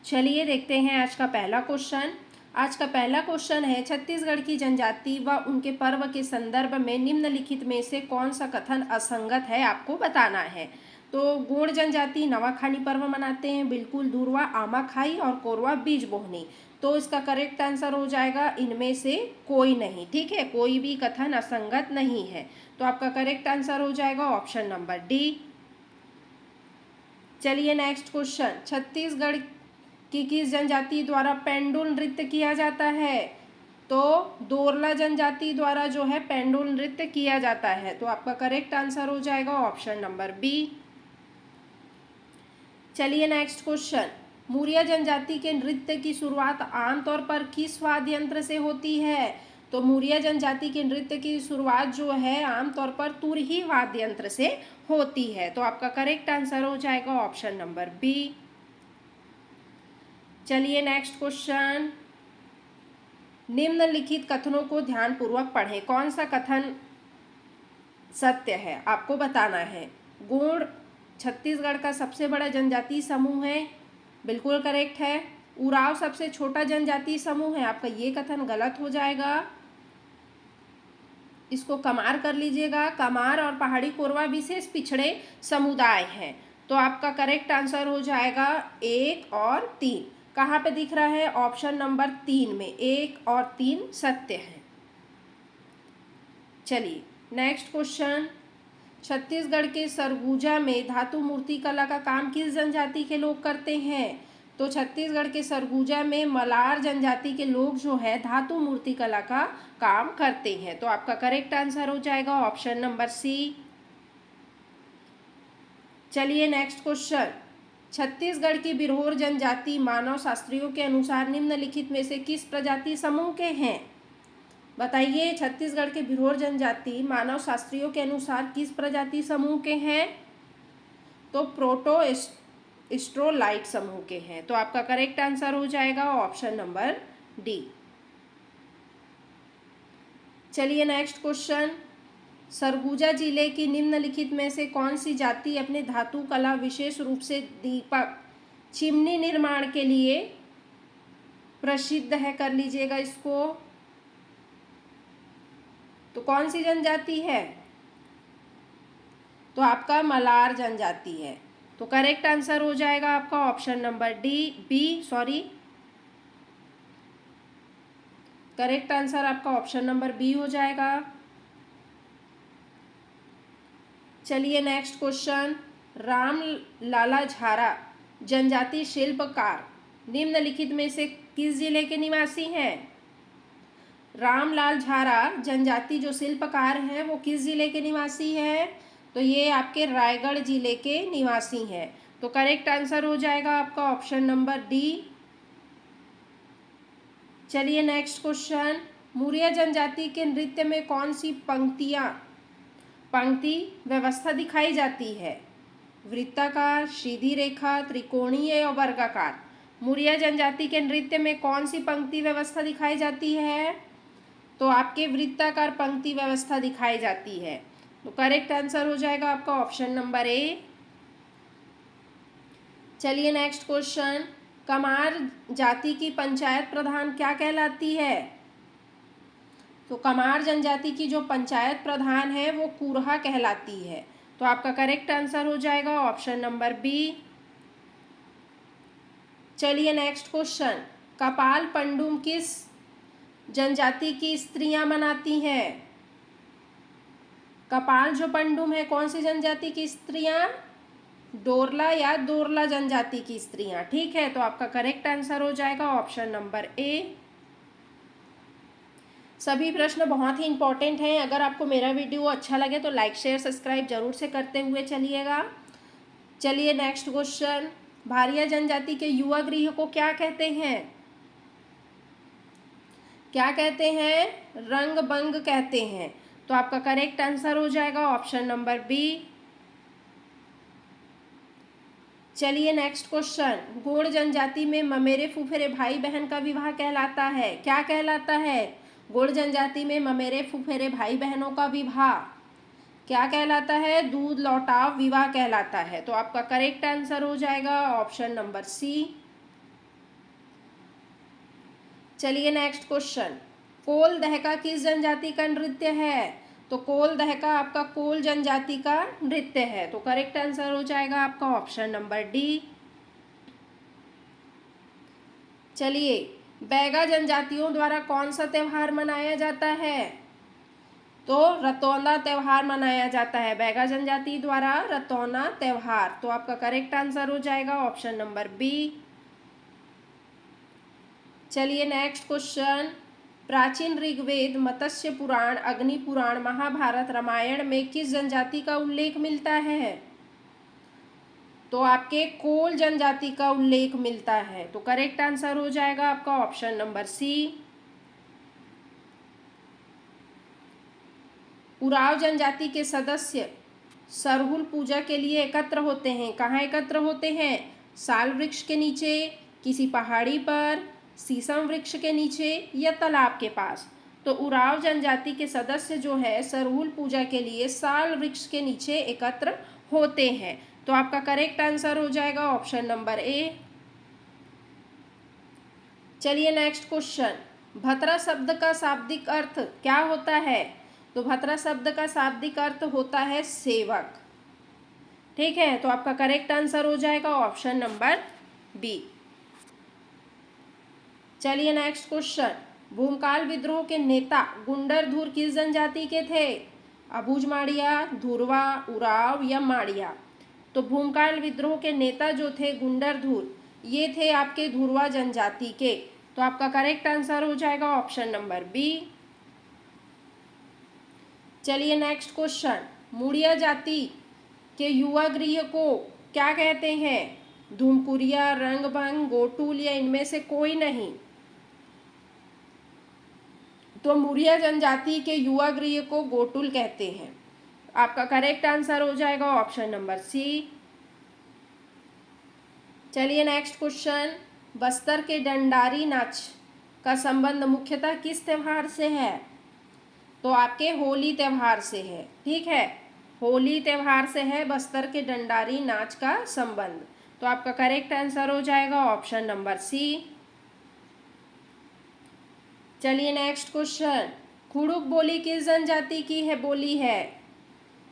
चलिए देखते हैं आज का पहला क्वेश्चन। आज का पहला क्वेश्चन है, छत्तीसगढ़ की जनजाति व उनके पर्व के संदर्भ में निम्नलिखित में से कौन सा कथन असंगत है, आपको बताना है। तो गोंड जनजाति नवाखानी पर्व मनाते हैं, बिल्कुल धुरवा आमाखाई और कोरवा बीज बोहनी। तो इसका करेक्ट आंसर हो जाएगा इनमें से कोई नहीं। ठीक है, कोई भी कथन असंगत नहीं है। तो आपका करेक्ट आंसर हो जाएगा ऑप्शन नंबर डी। चलिए नेक्स्ट क्वेश्चन, छत्तीसगढ़ की किस जनजाति द्वारा पेंडुल नृत्य किया जाता है। तो दोरला जनजाति द्वारा जो है पेंडुल नृत्य किया जाता है। तो आपका करेक्ट आंसर हो जाएगा ऑप्शन नंबर बी। चलिए नेक्स्ट क्वेश्चन, मुरिया जनजाति के नृत्य की शुरुआत आमतौर पर किस वाद्य यंत्र से होती है। तो मुरिया जनजाति के नृत्य की शुरुआत जो है आमतौर पर तुरही वाद्य यंत्र से होती है। तो आपका करेक्ट आंसर हो जाएगा ऑप्शन नंबर बी। चलिए नेक्स्ट क्वेश्चन, निम्नलिखित कथनों को ध्यानपूर्वक पढ़ें। कौन सा कथन सत्य है, आपको बताना है। गोंड छत्तीसगढ़ का सबसे बड़ा जनजातीय समूह है, बिल्कुल करेक्ट है। उराव सबसे छोटा जनजातीय समूह है, आपका ये कथन गलत हो जाएगा, इसको कमार कर लीजिएगा। कमार और पहाड़ी कोरवा विशेष पिछड़े समुदाय हैं। तो आपका करेक्ट आंसर हो जाएगा 1 और 3। कहाँ पे दिख रहा है, ऑप्शन नंबर 3 में 1 और 3 सत्य है। चलिए नेक्स्ट क्वेश्चन, छत्तीसगढ़ के सरगुजा में धातु मूर्ति कला का काम किस जनजाति के लोग करते हैं। तो छत्तीसगढ़ के सरगुजा में मलार जनजाति के लोग जो है धातु मूर्ति कला का काम करते हैं। तो आपका करेक्ट आंसर हो जाएगा ऑप्शन नंबर सी। चलिए नेक्स्ट क्वेश्चन, छत्तीसगढ़ की बिरहोर जनजाति मानव शास्त्रियों के अनुसार निम्नलिखित में से किस प्रजाति समूह के हैं। बताइए, छत्तीसगढ़ के बिरहोर जनजाति मानव शास्त्रियों के अनुसार किस प्रजाति समूह के हैं। तो प्रोटो स्ट्रोलाइट समूह के हैं। तो आपका करेक्ट आंसर हो जाएगा ऑप्शन नंबर डी। चलिए नेक्स्ट क्वेश्चन, सरगुजा जिले की निम्नलिखित में से कौन सी जाति अपने धातु कला विशेष रूप से दीपक चिमनी निर्माण के लिए प्रसिद्ध है। कर लीजिएगा इसको। तो कौन सी जनजाति है, तो आपका मलार जनजाति है। तो करेक्ट आंसर हो जाएगा आपका ऑप्शन नंबर करेक्ट आंसर आपका ऑप्शन नंबर बी हो जाएगा। चलिए नेक्स्ट क्वेश्चन, राम लाला झारा जनजाति शिल्पकार निम्नलिखित में से किस जिले के निवासी हैं। रामलाल झारा जनजाति जो शिल्पकार हैं वो किस जिले के निवासी हैं। तो ये आपके रायगढ़ जिले के निवासी हैं। तो करेक्ट आंसर हो जाएगा आपका ऑप्शन नंबर डी। चलिए नेक्स्ट क्वेश्चन, मुरिया जनजाति के नृत्य में कौन सी पंक्ति व्यवस्था दिखाई जाती है। वृत्ताकार, सीधी रेखा, त्रिकोणीय या वर्गाकार। मुरिया जनजाति के नृत्य में कौन सी पंक्ति व्यवस्था दिखाई जाती है। तो आपके वृत्ताकार पंक्ति व्यवस्था दिखाई जाती है। तो करेक्ट आंसर हो जाएगा आपका ऑप्शन नंबर ए। चलिए नेक्स्ट क्वेश्चन, कमार जाति की पंचायत प्रधान क्या कहलाती है। तो कमार जनजाति की जो पंचायत प्रधान है वो कुरहा कहलाती है। तो आपका करेक्ट आंसर हो जाएगा ऑप्शन नंबर बी। चलिए नेक्स्ट क्वेश्चन, कपाल पंडुम किस जनजाति की स्त्रियां मनाती हैं। कपाल जो पंडुम है कौन सी जनजाति की स्त्रियां, डोरला या दोरला जनजाति की स्त्रियां। ठीक है, तो आपका करेक्ट आंसर हो जाएगा ऑप्शन नंबर ए। सभी प्रश्न बहुत ही इंपॉर्टेंट हैं। अगर आपको मेरा वीडियो अच्छा लगे तो लाइक शेयर सब्सक्राइब जरूर से करते हुए चलिएगा। चलिए नेक्स्ट क्वेश्चन, भारिया जनजाति के युवा गृह को क्या कहते हैं। क्या कहते हैं, रंग बंग कहते हैं। तो आपका करेक्ट आंसर हो जाएगा ऑप्शन नंबर बी। चलिए नेक्स्ट क्वेश्चन, गोंड जनजाति में ममेरे फुफेरे भाई बहन का विवाह कहलाता है। क्या कहलाता है, गोंड जनजाति में ममेरे फुफेरे भाई बहनों का विवाह क्या कहलाता है, दूध लौटाव विवाह कहलाता है। तो आपका करेक्ट आंसर हो जाएगा ऑप्शन नंबर सी। चलिए नेक्स्ट क्वेश्चन, कोल दहका किस जनजाति का नृत्य है? तो कोल दहका आपका कोल जनजाति का नृत्य है। तो करेक्ट आंसर हो जाएगा आपका ऑप्शन नंबर डी। चलिए, बैगा जनजातियों द्वारा कौन सा त्यौहार मनाया जाता है? तो रतौंधा त्यौहार मनाया जाता है, बैगा जनजाति द्वारा रतौंधा त्यौहार। तो आपका करेक्ट आंसर हो जाएगा ऑप्शन नंबर बी। चलिए नेक्स्ट क्वेश्चन, प्राचीन ऋग्वेद, मत्स्य पुराण, अग्नि पुराण, महाभारत, रामायण में किस जनजाति का उल्लेख मिलता है? तो आपके कोल जनजाति का उल्लेख मिलता है। तो करेक्ट आंसर हो जाएगा आपका ऑप्शन नंबर सी। उराव जनजाति के सदस्य सरहुल पूजा के लिए एकत्र होते हैं। कहाँ एकत्र होते हैं? साल वृक्ष के नीचे, किसी पहाड़ी पर, शीशम वृक्ष के नीचे या तालाब के पास। तो उराव जनजाति के सदस्य जो है सरहुल पूजा के लिए साल वृक्ष के नीचे एकत्र होते हैं। तो आपका करेक्ट आंसर हो जाएगा ऑप्शन नंबर ए। चलिए नेक्स्ट क्वेश्चन, भतरा शब्द का शाब्दिक अर्थ क्या होता है? तो भतरा शब्द का शाब्दिक अर्थ होता है सेवक। ठीक है, तो आपका करेक्ट आंसर हो जाएगा ऑप्शन नंबर बी। चलिए नेक्स्ट क्वेश्चन, भूमकाल विद्रोह के नेता गुंडरधुर किस जनजाति के थे? अबुझ माड़िया, धुरवा, उराव या माड़िया। तो भूमकाल विद्रोह के नेता जो थे गुंडरधुर, ये थे आपके धुरवा जनजाति के। तो आपका करेक्ट आंसर हो जाएगा ऑप्शन नंबर बी। चलिए नेक्स्ट क्वेश्चन, मुड़िया जाति के युवा गृह को क्या कहते हैं? धूमकुरिया, रंगभंग, गोटुल या इनमें से कोई नहीं। तो मुड़िया जनजाति के युवा गृह को गोटुल कहते हैं। आपका करेक्ट आंसर हो जाएगा ऑप्शन नंबर सी। चलिए नेक्स्ट क्वेश्चन, बस्तर के डंडारी नाच का संबंध मुख्यतः किस त्यौहार से है? तो आपके होली त्यौहार से है। ठीक है, होली त्यौहार से है बस्तर के डंडारी नाच का संबंध। तो आपका करेक्ट आंसर हो जाएगा ऑप्शन नंबर सी। चलिए नेक्स्ट क्वेश्चन, खुड़ुक बोली किस जनजाति की है बोली है?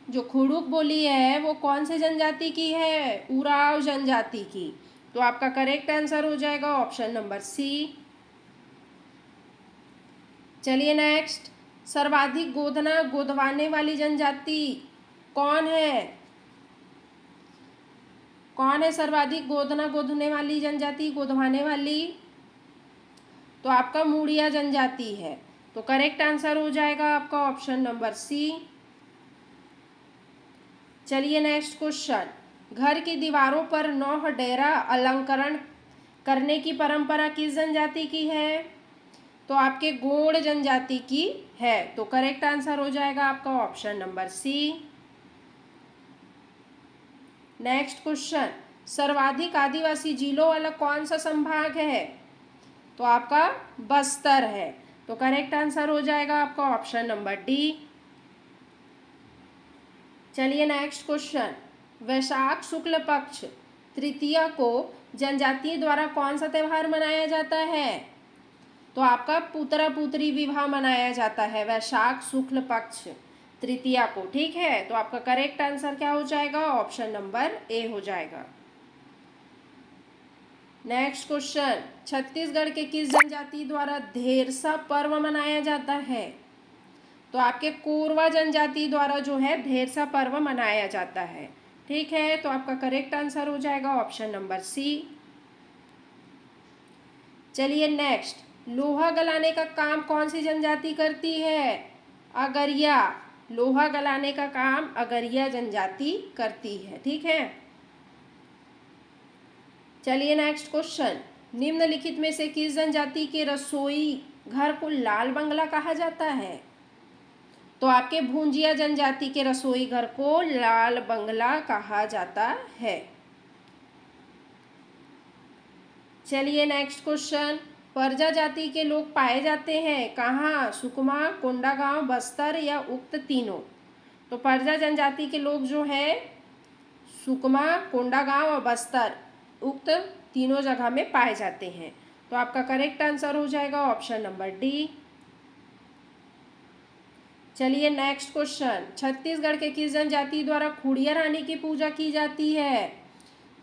जो खुड़ुक बोली है वो कौन से जनजाति की है? उराव जनजाति की। तो आपका करेक्ट आंसर हो जाएगा ऑप्शन नंबर सी। चलिए नेक्स्ट, सर्वाधिक गोधना गोदवाने वाली जनजाति कौन है? कौन है सर्वाधिक गोधना गोदने वाली जनजाति, गोदवाने वाली? तो आपका मुड़िया जनजाति है। तो करेक्ट आंसर हो जाएगा आपका ऑप्शन नंबर सी। चलिए नेक्स्ट क्वेश्चन, घर की दीवारों पर नौह डेरा अलंकरण करने की परंपरा किस जनजाति की है? तो आपके गोंड जनजाति की है। तो करेक्ट आंसर हो जाएगा आपका option number C. Next question, सर्वाधिक आदिवासी जिलों वाला कौन सा संभाग है? तो आपका बस्तर है। तो करेक्ट आंसर हो जाएगा आपका ऑप्शन नंबर डी। चलिए नेक्स्ट क्वेश्चन, वैशाख शुक्ल पक्ष तृतीया को जनजाति द्वारा कौन सा त्यौहार मनाया जाता है? तो आपका पुत्रा पुत्री विवाह मनाया जाता है वैशाख शुक्ल पक्ष तृतीया को। ठीक है, तो आपका करेक्ट आंसर क्या हो जाएगा? ऑप्शन नंबर ए हो जाएगा। नेक्स्ट क्वेश्चन, छत्तीसगढ़ के किस जनजाति द्वारा धेरसा पर्व मनाया जाता है? तो आपके कोरवा जनजाति द्वारा जो है धेरसा पर्व मनाया जाता है। ठीक है, तो आपका करेक्ट आंसर हो जाएगा ऑप्शन नंबर सी। चलिए नेक्स्ट, लोहा गलाने का काम कौन सी जनजाति करती है? अगरिया। लोहा गलाने का काम अगरिया जनजाति करती है। ठीक है, चलिए नेक्स्ट क्वेश्चन, निम्नलिखित में से किस जनजाति के रसोई घर को लाल बंगला कहा जाता है? तो आपके भूंजिया जनजाति के रसोई घर को लाल बंगला कहा जाता है। चलिए नेक्स्ट क्वेश्चन, परजा जाति के लोग पाए जाते हैं कहाँ? सुकमा, कोंडागांव, बस्तर या उक्त तीनों। तो परजा जनजाति के लोग जो है सुकमा, कोंडागांव और बस्तर उक्त तीनों जगह में पाए जाते हैं। तो तो आपका करेक्ट आंसर हो जाएगा ऑप्शन नंबर डी। चलिए नेक्स्ट क्वेश्चन, छत्तीसगढ़ के किस जनजाति द्वारा खुड़िया रानी की पूजा की जाती है?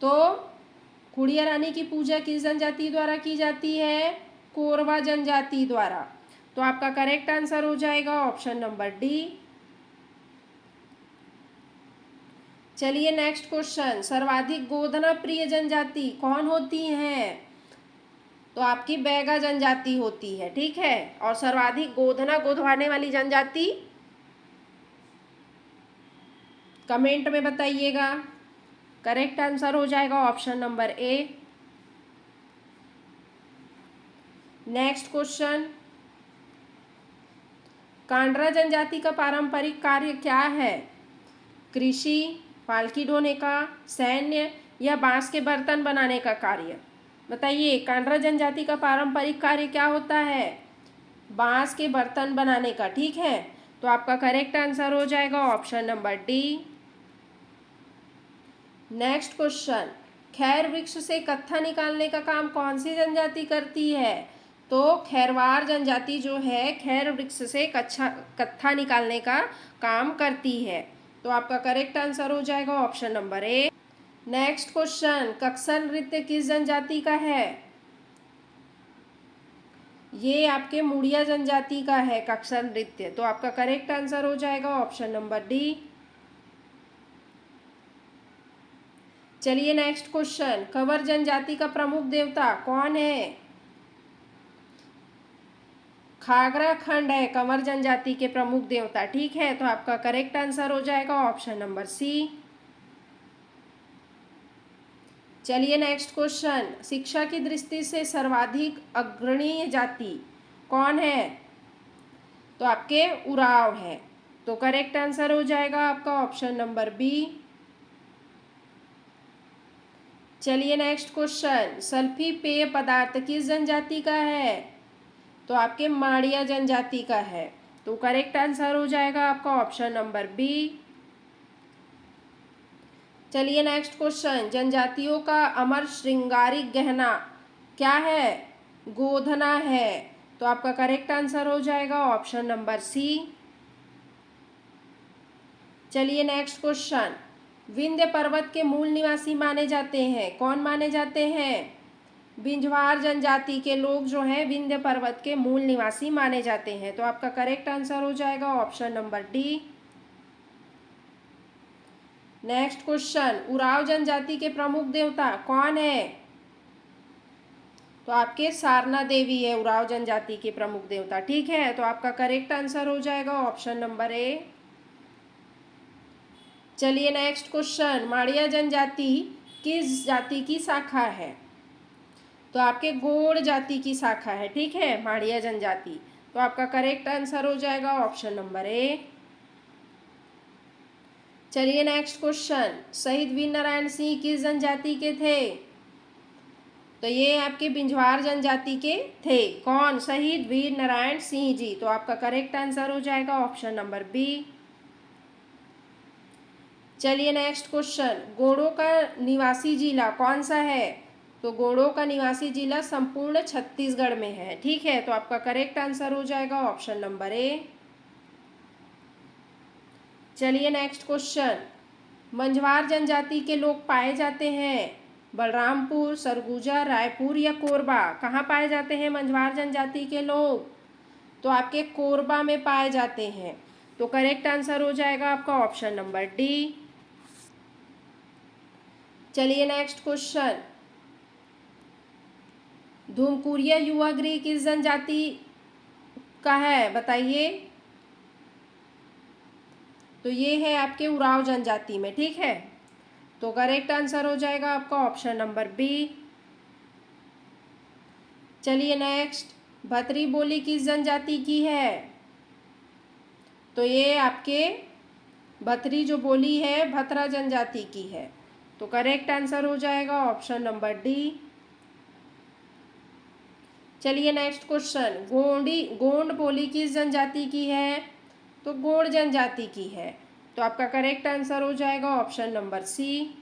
तो खुड़िया रानी की पूजा किस जनजाति द्वारा की जाती है? कोरवा जनजाति द्वारा। तो आपका करेक्ट आंसर हो जाएगा ऑप्शन नंबर डी। चलिए नेक्स्ट क्वेश्चन, सर्वाधिक गोधना प्रिय जनजाति कौन होती है? तो आपकी बैगा जनजाति होती है, ठीक है। और सर्वाधिक गोधना गोधवाने वाली जनजाति कमेंट में बताइएगा। करेक्ट आंसर हो जाएगा option number A. Next question, Kandra जनजाति का पारंपरिक कार्य क्या है? कृषि, पालकी ढोने का, सैन्य या बांस के बर्तन बनाने का कार्य? बताइए, कांडरा जनजाति का पारंपरिक कार्य क्या होता है? बांस के बर्तन बनाने का, ठीक है। तो आपका करेक्ट आंसर हो जाएगा option number D. Next question, खैर वृक्ष से कत्था निकालने का काम कौन सी जनजाति करती है? तो खैरवार जनजाति जो है खैर वृक्ष से कत्था निकालने का काम करती है। तो आपका करेक्ट आंसर हो जाएगा option number A. Next question, Kaksar नृत्य किस जनजाति का है? ये आपके मुड़िया जनजाति का है कक्सर नृत्य। तो आपका करेक्ट आंसर हो जाएगा ऑप्शन नंबर डी। चलिए नेक्स्ट क्वेश्चन, कंवर जनजाति का प्रमुख देवता कौन है? खागरा खंड है कंवर जनजाति के प्रमुख देवता, ठीक है। तो आपका करेक्ट आंसर हो जाएगा ऑप्शन नंबर सी। चलिए नेक्स्ट क्वेश्चन, शिक्षा की दृष्टि से सर्वाधिक अग्रणीय जाति कौन है? तो आपके उराव है। तो करेक्ट आंसर हो जाएगा आपका ऑप्शन नंबर बी। चलिए नेक्स्ट क्वेश्चन, सल्फी पेय पदार्थ किस जनजाति का है? तो आपके माड़िया जनजाति का है। तो करेक्ट आंसर हो जाएगा आपका ऑप्शन नंबर बी। चलिए नेक्स्ट क्वेश्चन, जनजातियों का अमर श्रृंगारिक गहना क्या है? गोधना है। तो आपका करेक्ट आंसर हो जाएगा ऑप्शन नंबर सी। चलिए नेक्स्ट क्वेश्चन, विंध्य पर्वत के मूल निवासी माने जाते हैं, कौन माने जाते हैं? बिंझवार जनजाति के लोग जो हैं विंध्य पर्वत के मूल निवासी माने जाते हैं। तो आपका करेक्ट आंसर हो जाएगा option number D. Next question, Oraon जनजाति के प्रमुख देवता कौन है? तो आपके सारना देवी है उराव जनजाति के प्रमुख देवता, ठीक है। तो आपका करेक्ट आंसर हो जाएगा ऑप्शन नंबर ए। चलिए नेक्स्ट क्वेश्चन, माड़िया जनजाति किस जाति की शाखा है? तो आपके गोड़ जाति की शाखा है, ठीक है, माड़िया जनजाति। तो आपका करेक्ट आंसर हो जाएगा ऑप्शन नंबर ए। चलिए नेक्स्ट क्वेश्चन, शहीद वीर नारायण सिंह किस जनजाति के थे? तो ये आपके बिंझवार जनजाति के थे। कौन? शहीद वीर नारायण सिंह जी। तो आपका करेक्ट आंसर हो जाएगा ऑप्शन नंबर बी। चलिए नेक्स्ट क्वेश्चन, गोंडों का निवासी जिला कौन सा है? तो गोंडों का निवासी जिला संपूर्ण छत्तीसगढ़ में है, ठीक है। तो आपका करेक्ट आंसर हो जाएगा ऑप्शन नंबर ए। चलिए नेक्स्ट क्वेश्चन, मंझवार जनजाति के लोग पाए जाते हैं बलरामपुर, सरगुजा, रायपुर या कोरबा? कहाँ पाए जाते हैं मंझवार जनजाति के लोग? तो आपके कोरबा में पाए जाते हैं। तो करेक्ट आंसर हो जाएगा आपका ऑप्शन नंबर डी। चलिए नेक्स्ट क्वेश्चन, धूमकुरिया युवा गृह किस जनजाति का है? बताइए। तो ये है आपके उराव जनजाति में, ठीक है। तो करेक्ट आंसर हो जाएगा आपका ऑप्शन नंबर बी। चलिए नेक्स्ट, भतरी बोली किस जनजाति की है? तो ये आपके भतरी जो बोली है भतरा जनजाति की है। तो करेक्ट आंसर हो जाएगा ऑप्शन नंबर डी। चलिए नेक्स्ट क्वेश्चन, गोंड बोली किस जनजाति की है? तो गोंड जनजाति की है। तो आपका करेक्ट आंसर हो जाएगा ऑप्शन नंबर सी।